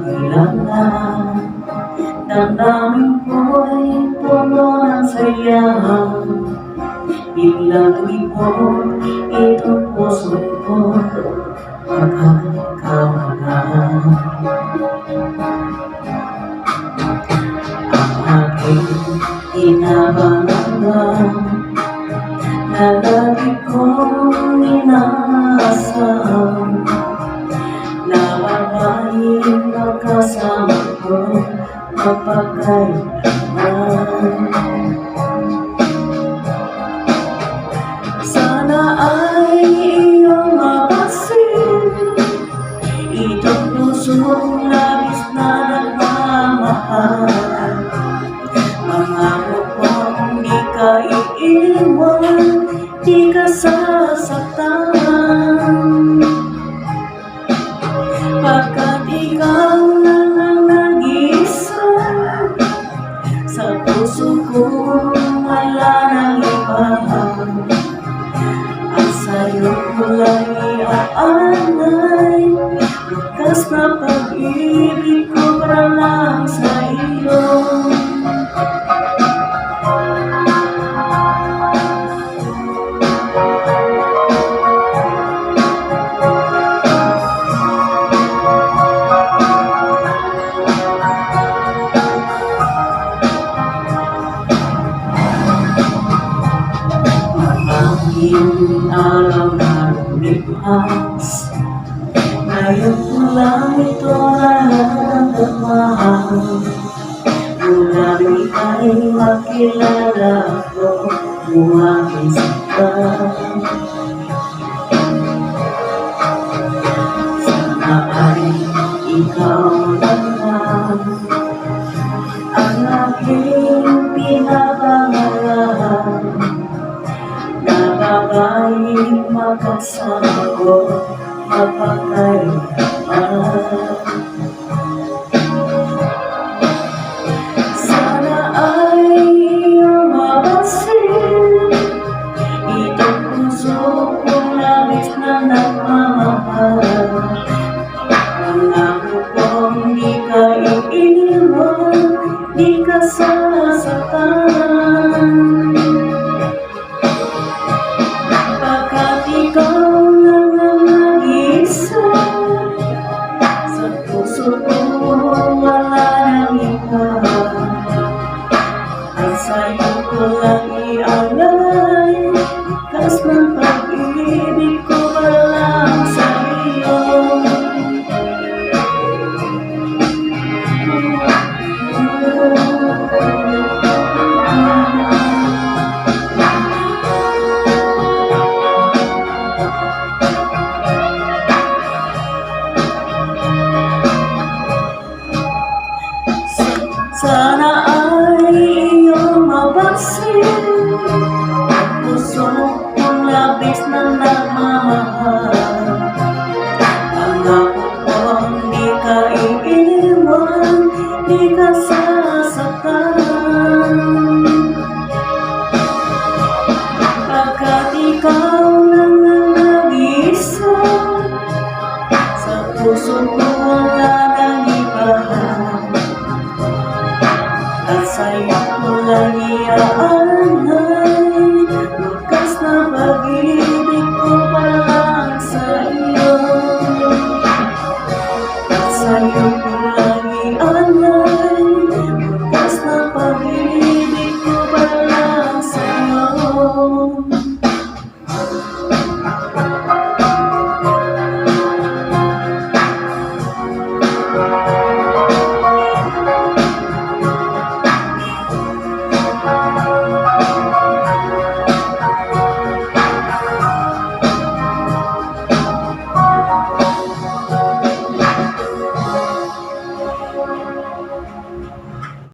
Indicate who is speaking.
Speaker 1: magkilala. Damdamin ko'y puno ng saya. Biglang tuwipon itong puso ko, magkakamagaan. Ang aking inabangan na lagi kong inaasahan, na babaeng makasama ko mapagkailanman. Sana ay iyong mapasin itong pusong labis na nagmamahal. Mangako kong di ka iiwan, di ka sasaktan, pagkat ikaw lang ang nag-iisa sa puso ko, wala nang iba. Ang sa'yo ko lang iaalay, wakas na pag-ibig ko para lang sa iyo. Ang araw na lumipas, ngayon ko lang ito nararamdaman. Mula ika'y makilala ko, bumagising ka. Sana ay ikaw lang ang aking pinapangarap, babaeng makasama ko mapagkailanman. Sana ay iyong mapansin itong puso kong labis na nagmamahal. Pangako kong di ka iiwan, di ka sasaktan, ikaw lang ang nag-iisa sa puso ko, wala nang iba. At sa'yo ko lang ialay, wakas ng pag-ibig ko para lang sa iyo. Sana ay iyong mapansin ang puso kong labis na